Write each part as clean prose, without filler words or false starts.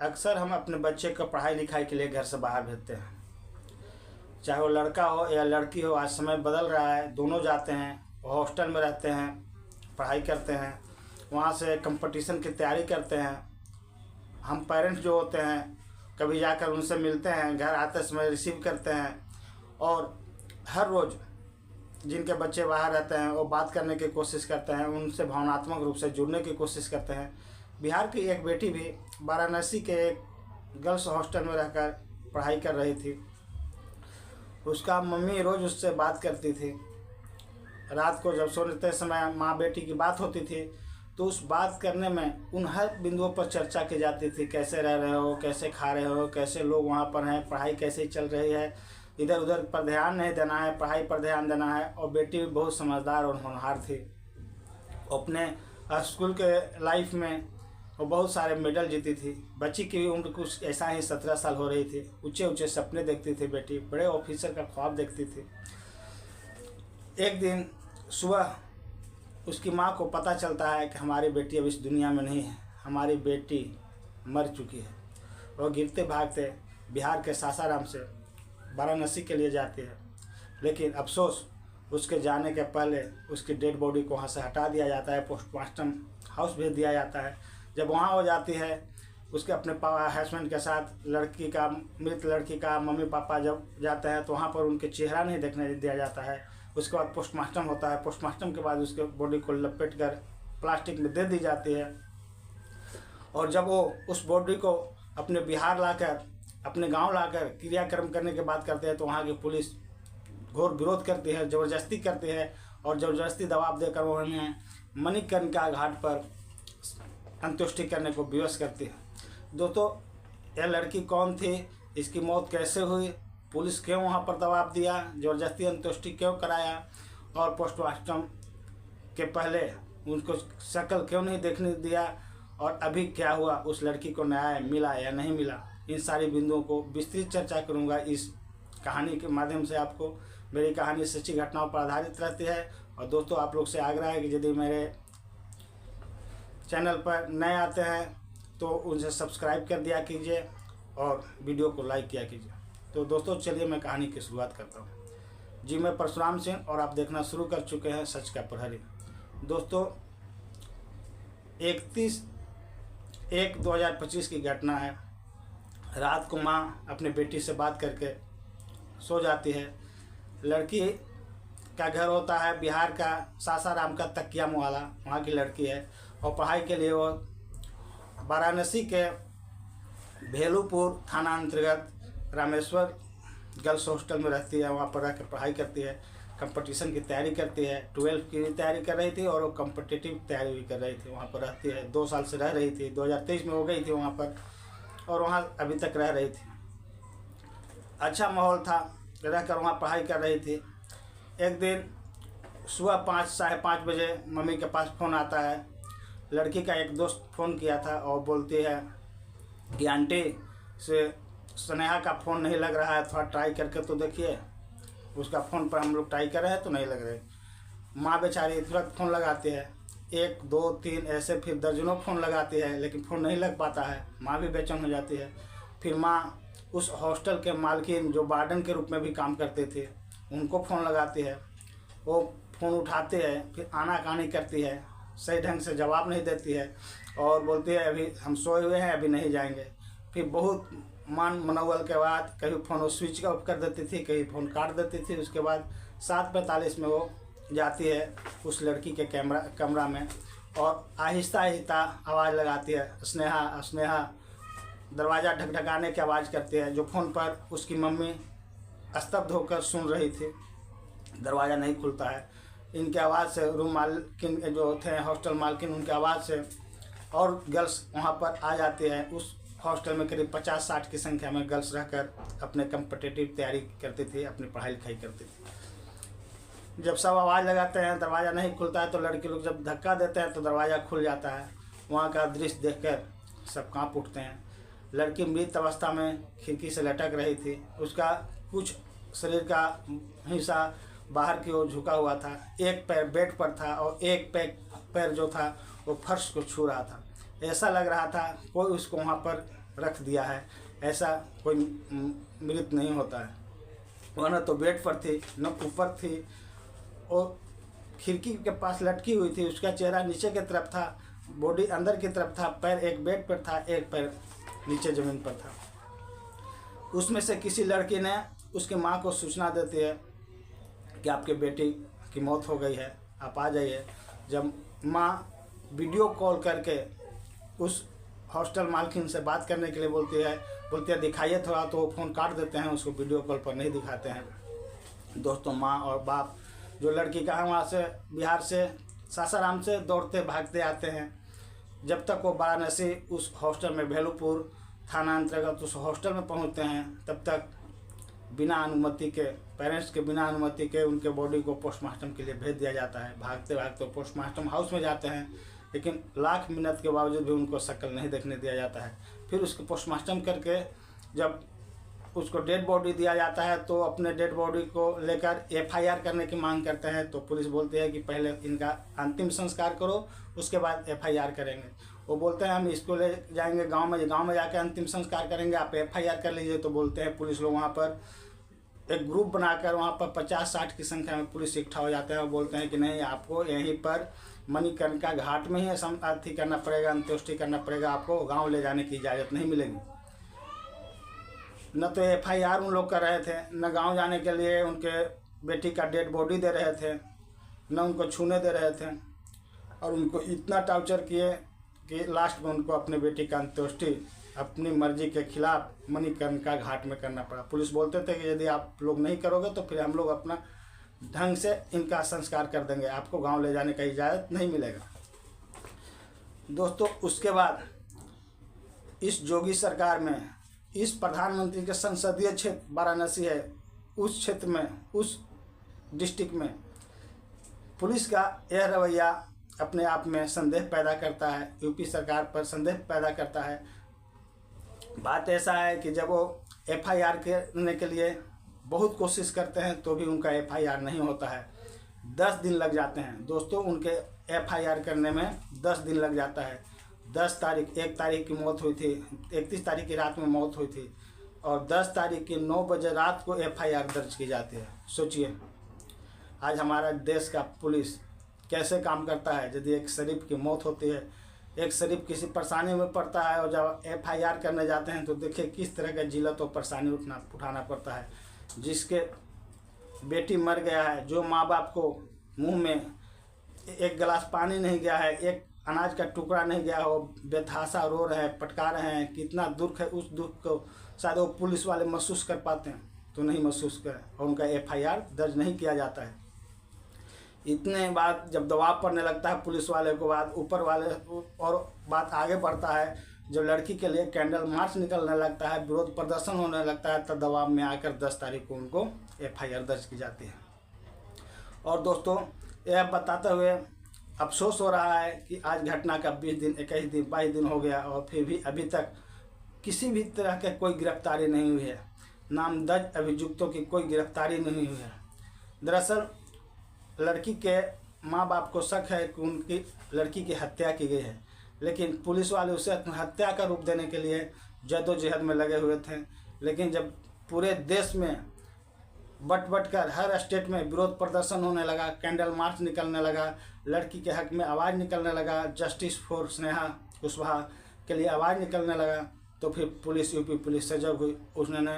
अक्सर हम अपने बच्चे को पढ़ाई लिखाई के लिए घर से बाहर भेजते हैं, चाहे वो लड़का हो या लड़की हो। आज समय बदल रहा है, दोनों जाते हैं, हॉस्टल में रहते हैं, पढ़ाई करते हैं, वहाँ से कंपटीशन की तैयारी करते हैं। हम पेरेंट्स जो होते हैं कभी जाकर उनसे मिलते हैं, घर आते समय रिसीव करते हैं, और हर रोज़ जिनके बच्चे बाहर रहते हैं वो बात करने की कोशिश करते हैं, उनसे भावनात्मक रूप से जुड़ने की कोशिश करते हैं। बिहार की एक बेटी भी वाराणसी के एक गर्ल्स हॉस्टल में रहकर पढ़ाई कर रही थी। उसका मम्मी रोज़ उससे बात करती थी। रात को जब सोते समय माँ बेटी की बात होती थी तो उस बात करने में उन हर बिंदुओं पर चर्चा की जाती थी। कैसे रह रहे हो, कैसे खा रहे हो, कैसे लोग वहाँ पर हैं, पढ़ाई कैसे चल रही है। इधर उधर पर ध्यान नहीं देना है, पढ़ाई पर ध्यान देना है। और बेटी भी बहुत समझदार और होनहार थी। अपने स्कूल के लाइफ में वो बहुत सारे मेडल जीती थी। बच्ची की भी उम्र कुछ ऐसा ही 17 साल हो रही थी। ऊंचे ऊंचे सपने देखती थी बेटी, बड़े ऑफिसर का ख्वाब देखती थी। एक दिन सुबह उसकी माँ को पता चलता है कि हमारी बेटी अब इस दुनिया में नहीं है, हमारी बेटी मर चुकी है। वह गिरते भागते बिहार के सासाराम से वाराणसी के लिए जाती है, लेकिन अफसोस उसके जाने के पहले उसकी डेड बॉडी को वहाँ से हटा दिया जाता है, पोस्टमार्टम हाउस भेज दिया जाता है। जब वहाँ हो जाती है उसके अपने हस्बैंड के साथ, मृत लड़की का मम्मी पापा जब जाते हैं तो वहाँ पर उनके चेहरा नहीं देखने दिया जाता है। उसके बाद पोस्टमार्टम होता है। पोस्टमार्टम के बाद उसके बॉडी को लपेट कर प्लास्टिक में दे दी जाती है। और जब वो उस बॉडी को अपने बिहार लाकर, अपने गांव लाकर क्रियाक्रम करने की बात करते हैं तो वहाँ की पुलिस घोर विरोध करती है, ज़बरदस्ती करती है, और ज़बरदस्ती दबाव देकर उन्हें मणिकर्णिका घाट पर अंत्येष्टि करने को विवश करती है। दोस्तों, यह लड़की कौन थी, इसकी मौत कैसे हुई, पुलिस क्यों वहाँ पर दबाव दिया, ज़बरदस्ती अंत्येष्टि क्यों कराया, और पोस्टमार्टम के पहले उनको शक्ल क्यों नहीं देखने दिया, और अभी क्या हुआ, उस लड़की को न्याय मिला या नहीं मिला, इन सारी बिंदुओं को विस्तृत चर्चा करूँगा इस कहानी के माध्यम से। आपको मेरी कहानी सच्ची घटनाओं पर आधारित रहती है। और दोस्तों, आप लोग से आग्रह है कि यदि मेरे चैनल पर नए आते हैं तो उनसे सब्सक्राइब कर दिया कीजिए और वीडियो को लाइक किया कीजिए। तो दोस्तों, चलिए मैं कहानी की शुरुआत करता हूँ। जी, मैं परशुराम सिंह और आप देखना शुरू कर चुके हैं सच का प्रहरी। दोस्तों, 31/1/2025 की घटना है। रात को माँ अपनी बेटी से बात करके सो जाती है। लड़की का घर होता है बिहार का सासाराम का तकिया मोहल्ला, वहाँ की लड़की है। और पढ़ाई के लिए वो वाराणसी के भेलूपुर थाना अंतर्गत रामेश्वर गर्ल्स हॉस्टल में रहती है। वहाँ पर रहकर पढ़ाई करती है, कंपटीशन की तैयारी करती है। 12th की भी तैयारी कर रही थी और वो कम्पटिटिव तैयारी भी कर रही थी। वहाँ पर रहती है, 2 साल से रह रही थी। 2023 में हो गई थी वहाँ पर, और वहाँ अभी तक रह रही थी। अच्छा माहौल था, रहकर वहाँ पढ़ाई कर रही थी। एक दिन सुबह 5 साढ़े 5 बजे मम्मी के पास फ़ोन आता है। लड़की का एक दोस्त फ़ोन किया था और बोलती है कि आंटी से स्नेहा का फ़ोन नहीं लग रहा है, थोड़ा ट्राई करके तो देखिए। उसका फ़ोन पर हम लोग ट्राई कर रहे हैं तो नहीं लग रहे। माँ बेचारी तुरंत फ़ोन लगाती है, 1 2 3 ऐसे फिर दर्जनों फ़ोन लगाती है, लेकिन फ़ोन नहीं लग पाता है। माँ भी बेचैन हो जाती है। फिर माँ उस हॉस्टल के मालकिन जो वार्डन के रूप में भी काम करते थे उनको फ़ोन लगाती है। वो फ़ोन उठाते हैं, फिर आनाकानी करती है, सही ढंग से जवाब नहीं देती है और बोलती है अभी हम सोए हुए हैं, अभी नहीं जाएंगे। फिर बहुत मान मनोबल के बाद कभी फ़ोन स्विच ऑफ कर देती थी, कभी फ़ोन काट देती थी। उसके बाद 7:45 में वो जाती है उस लड़की के कमरा में और आहिस्ता आहिस्ता आवाज़ लगाती है, स्नेहा स्नेहा। दरवाज़ा ढकढकाने की आवाज़ करती है, जो फ़ोन पर उसकी मम्मी स्तब्ध होकर सुन रही थी। दरवाज़ा नहीं खुलता है। इनके आवाज़ से रूम मालकिन जो थे, हॉस्टल मालकिन, उनके आवाज़ से और गर्ल्स वहाँ पर आ जाती है। उस हॉस्टल में करीब 50-60 की संख्या में गर्ल्स रहकर अपने कम्पिटिटिव तैयारी करती थी, अपनी पढ़ाई लिखाई करती थी। जब सब आवाज़ लगाते हैं, दरवाज़ा नहीं खुलता है, तो लड़के लोग जब धक्का देते हैं तो दरवाज़ा खुल जाता है। वहाँ का दृश्य देखकर सब काँप उठते हैं। लड़की मृत अवस्था में खिड़की से लटक रही थी। उसका कुछ शरीर का हिस्सा बाहर की ओर झुका हुआ था। एक पैर बेड पर था और एक पैर जो था वो फर्श को छू रहा था। ऐसा लग रहा था कोई उसको वहाँ पर रख दिया है, ऐसा कोई मृत नहीं होता है। वह न तो बेड पर थी न ऊपर थी, और खिड़की के पास लटकी हुई थी। उसका चेहरा नीचे की तरफ था, बॉडी अंदर की तरफ था, पैर एक बेड पर था, एक पैर नीचे ज़मीन पर था। उसमें से किसी लड़की ने उसकी माँ को सूचना देती है कि आपके बेटी की मौत हो गई है, आप आ जाइए। जब माँ वीडियो कॉल करके उस हॉस्टल मालकिन से बात करने के लिए बोलती है दिखाइए थोड़ा, तो वो फ़ोन काट देते हैं, उसको वीडियो कॉल पर नहीं दिखाते हैं। दोस्तों, माँ और बाप जो लड़की का है वहाँ से बिहार से सासाराम से दौड़ते भागते आते हैं। जब तक वो वाराणसी उस हॉस्टल में भेलूपुर थाना अंतर्गत उस हॉस्टल में पहुँचते हैं, तब तक बिना अनुमति के, पेरेंट्स के बिना अनुमति के उनके बॉडी को पोस्टमार्टम के लिए भेज दिया जाता है। भागते भागते पोस्टमार्टम हाउस में जाते हैं, लेकिन लाख मिन्नत के बावजूद भी उनको शक्ल नहीं देखने दिया जाता है। फिर उसको पोस्टमार्टम करके जब उसको डेड बॉडी दिया जाता है, तो अपने डेड बॉडी को लेकर FIR करने की मांग करते हैं। तो पुलिस बोलती है कि पहले इनका अंतिम संस्कार करो, उसके बाद FIR करेंगे। वो बोलते हैं हम इसको ले जाएंगे गांव में जाकर अंतिम संस्कार करेंगे, आप FIR कर लीजिए। तो बोलते हैं पुलिस लोग, वहाँ पर एक ग्रुप बनाकर वहाँ पर 50-60 की संख्या में पुलिस इकट्ठा हो जाते हैं और बोलते हैं कि नहीं, आपको यहीं पर मणिकर्णिका घाट में ही अर्थी करना पड़ेगा, अंत्येष्टि करना पड़ेगा, आपको गांव ले जाने की इजाज़त नहीं मिलेगी। न तो FIR उन लोग कर रहे थे, न गांव जाने के लिए उनके बेटी का डेड बॉडी दे रहे थे, न उनको छूने दे रहे थे, और उनको इतना टॉर्चर किए कि लास्ट में उनको अपने बेटी का अंत्येष्टि अपनी मर्जी के खिलाफ मणिकर्णिका घाट में करना पड़ा। पुलिस बोलते थे कि यदि आप लोग नहीं करोगे तो फिर हम लोग अपना ढंग से इनका संस्कार कर देंगे, आपको गांव ले जाने का इजाज़त नहीं मिलेगा। दोस्तों, उसके बाद इस जोगी सरकार में, इस प्रधानमंत्री के संसदीय क्षेत्र वाराणसी है, उस क्षेत्र में, उस डिस्ट्रिक्ट में पुलिस का यह रवैया अपने आप में संदेह पैदा करता है, यूपी सरकार पर संदेह पैदा करता है। बात ऐसा है कि जब वो FIR करने के लिए बहुत कोशिश करते हैं तो भी उनका FIR नहीं होता है। 10 दिन लग जाते हैं दोस्तों, उनके FIR करने में 10 दिन लग जाता है। 1 तारीख की मौत हुई थी, 31 तारीख की रात में मौत हुई थी, और 10 तारीख की 9 बजे रात को FIR दर्ज की जाती है। सोचिए आज हमारा देश का पुलिस कैसे काम करता है। यदि एक शरीफ की मौत होती है, एक शरीफ किसी परेशानी में पड़ता है, और जब FIR करने जाते हैं तो देखिए किस तरह का जिल्लत और परेशानी उठाना पड़ता है। जिसके बेटी मर गया है, जो माँ बाप को मुंह में एक गिलास पानी नहीं गया है, एक अनाज का टुकड़ा नहीं गया हो, बेतहाशा रो रहे हैं, पटका रहे हैं, कितना दुख है। उस दुख को शायद वो पुलिस वाले महसूस कर पाते हैं, तो नहीं महसूस करें, और उनका FIR दर्ज नहीं किया जाता है। इतने बाद जब दबाव पड़ने लगता है पुलिस वाले को, बाद ऊपर वाले, और बात आगे बढ़ता है, जब लड़की के लिए कैंडल मार्च निकलने लगता है, विरोध प्रदर्शन होने लगता है, तब दबाव में आकर 10 तारीख को उनको FIR दर्ज की जाती है। और दोस्तों, यह बताते हुए अफसोस हो रहा है कि आज घटना का 20 दिन, 21 दिन, 22 दिन हो गया, और फिर भी अभी तक किसी भी तरह के कोई गिरफ्तारी नहीं हुई है। नामजद अभियुक्तों की कोई गिरफ्तारी नहीं हुई है। दरअसल लड़की के माँ बाप को शक है कि उनकी लड़की की हत्या की गई है, लेकिन पुलिस वाले उसे हत्या का रूप देने के लिए जद्दोजहद में लगे हुए थे। लेकिन जब पूरे देश में बट कर हर स्टेट में विरोध प्रदर्शन होने लगा, कैंडल मार्च निकलने लगा, लड़की के हक में आवाज़ निकलने लगा, जस्टिस फॉर स्नेहा कुशवाहा के लिए आवाज़ निकलने लगा, तो फिर पुलिस, यूपी पुलिस सजग हुई। उसने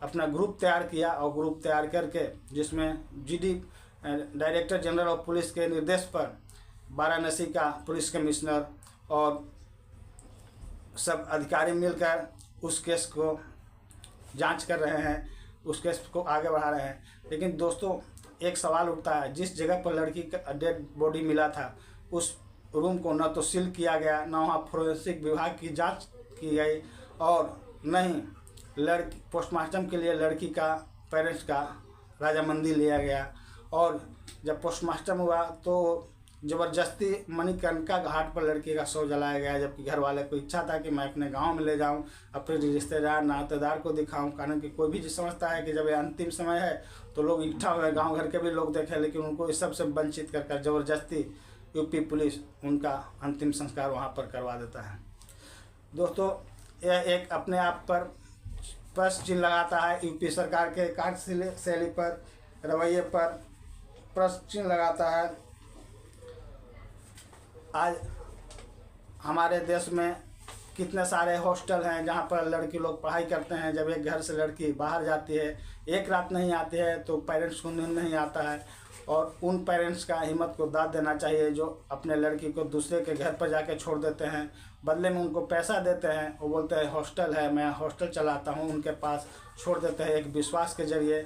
अपना ग्रुप तैयार किया, और ग्रुप तैयार करके जिसमें GD director general of police के निर्देश पर वाराणसी का पुलिस कमिश्नर और सब अधिकारी मिलकर उस केस को जांच कर रहे हैं, उस केस को आगे बढ़ा रहे हैं। लेकिन दोस्तों, एक सवाल उठता है, जिस जगह पर लड़की का डेड बॉडी मिला था, उस रूम को न तो सील किया गया, न वहाँ फोरेंसिक विभाग की जांच की गई, और न ही लड़की पोस्टमार्टम के लिए लड़की का पेरेंट्स का रजामंदी लिया गया। और जब पोस्टमार्टम हुआ तो ज़बरदस्ती मणिकर्णिका घाट पर लड़की का शव जलाया गया, जबकि घर वाले को इच्छा था कि मैं अपने गांव में ले जाऊं, अपने रिश्तेदार नातेदार को दिखाऊं। कारण कि कोई भी समझता है कि जब ये अंतिम समय है तो लोग इकट्ठा हुए, गांव घर के भी लोग देखें, लेकिन उनको इस सब से वंचित कर ज़बरदस्ती यूपी पुलिस उनका अंतिम संस्कार वहां पर करवा देता है। दोस्तों, यह एक अपने आप पर प्रश्न चिन्ह लगाता है। यूपी सरकार के कार्यशैली पर, रवैये पर प्रश्न चिन्ह लगाता है। आज हमारे देश में कितने सारे हॉस्टल हैं जहाँ पर लड़की लोग पढ़ाई करते हैं। जब एक घर से लड़की बाहर जाती है, एक रात नहीं आती है, तो पेरेंट्स को नींद नहीं आता है। और उन पेरेंट्स का हिम्मत को दाद देना चाहिए जो अपने लड़की को दूसरे के घर पर जाके छोड़ देते हैं, बदले में उनको पैसा देते हैं। वो बोलते हैं हॉस्टल है, मैं हॉस्टल चलाता हूँ, उनके पास छोड़ देते हैं एक विश्वास के जरिए।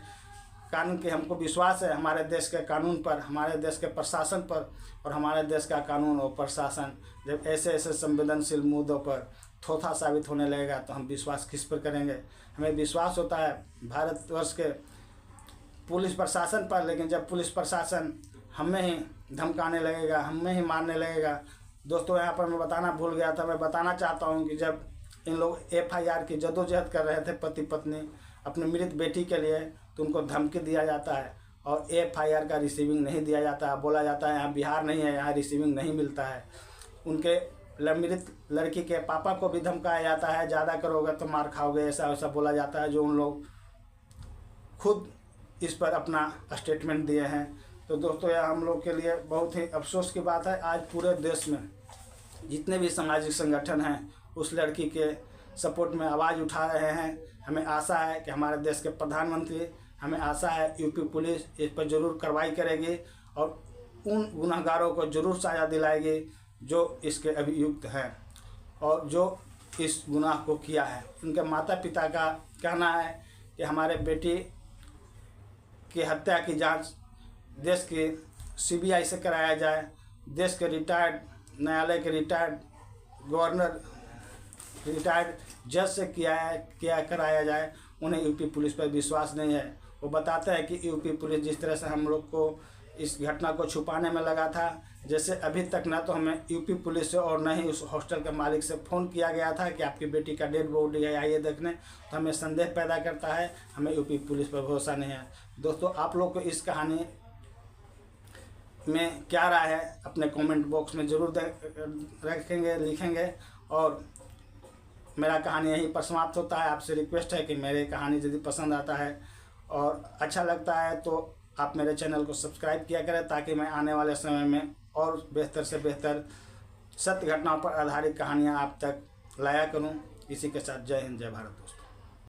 कानून की हमको विश्वास है हमारे देश के कानून पर, हमारे देश के प्रशासन पर। और हमारे देश का कानून और प्रशासन जब ऐसे ऐसे संवेदनशील मुद्दों पर थोथा साबित होने लगेगा तो हम विश्वास किस पर करेंगे। हमें विश्वास होता है भारतवर्ष के पुलिस प्रशासन पर, लेकिन जब पुलिस प्रशासन हमें ही धमकाने लगेगा, हमें ही मारने लगेगा। दोस्तों, यहाँ पर मैं बताना भूल गया था, मैं बताना चाहता हूँ कि जब इन लोग FIR की जद्दोजहद कर रहे थे पति पत्नी अपनी मृत बेटी के लिए, तो उनको धमकी दिया जाता है और FIR का रिसीविंग नहीं दिया जाता है। बोला जाता है यहाँ बिहार नहीं है, यहाँ रिसीविंग नहीं मिलता है। उनके मृत लड़की के पापा को भी धमकाया जाता है, ज़्यादा करोगे तो मार खाओगे, ऐसा वैसा बोला जाता है, जो उन लोग खुद इस पर अपना स्टेटमेंट दिए हैं। तो दोस्तों, यह हम लोग के लिए बहुत ही अफसोस की बात है। आज पूरे देश में जितने भी सामाजिक संगठन हैं उस लड़की के सपोर्ट में आवाज़ उठा रहे हैं। हमें आशा है कि हमारे देश के प्रधानमंत्री, हमें आशा है यूपी पुलिस इस पर ज़रूर कार्रवाई करेगी और उन गुनहगारों को ज़रूर सजा दिलाएगी जो इसके अभियुक्त हैं और जो इस गुनाह को किया है। उनके माता पिता का कहना है कि हमारे बेटी की हत्या की जांच देश के CBI से कराया जाए, देश के रिटायर्ड न्यायालय के रिटायर्ड गवर्नर, रिटायर्ड जज से कराया जाए। उन्हें यूपी पुलिस पर विश्वास नहीं है। वो बताते हैं कि यूपी पुलिस जिस तरह से हम लोग को इस घटना को छुपाने में लगा था, जैसे अभी तक ना तो हमें यूपी पुलिस से और न ही उस हॉस्टल के मालिक से फ़ोन किया गया था कि आपकी बेटी का डेड बॉडी है, आइए देखने, तो हमें संदेह पैदा करता है। हमें यूपी पुलिस पर भरोसा नहीं है। दोस्तों, आप लोग को इस कहानी में क्या राय है अपने कमेंट बॉक्स में ज़रूर रखेंगे, लिखेंगे। और मेरा कहानी यहीं पर समाप्त होता है। आपसे रिक्वेस्ट है कि मेरी कहानी यदि पसंद आता है और अच्छा लगता है तो आप मेरे चैनल को सब्सक्राइब किया करें, ताकि मैं आने वाले समय में और बेहतर से बेहतर सत्य घटनाओं पर आधारित कहानियाँ आप तक लाया करूँ। इसी के साथ जय हिंद, जय भारत दोस्तों।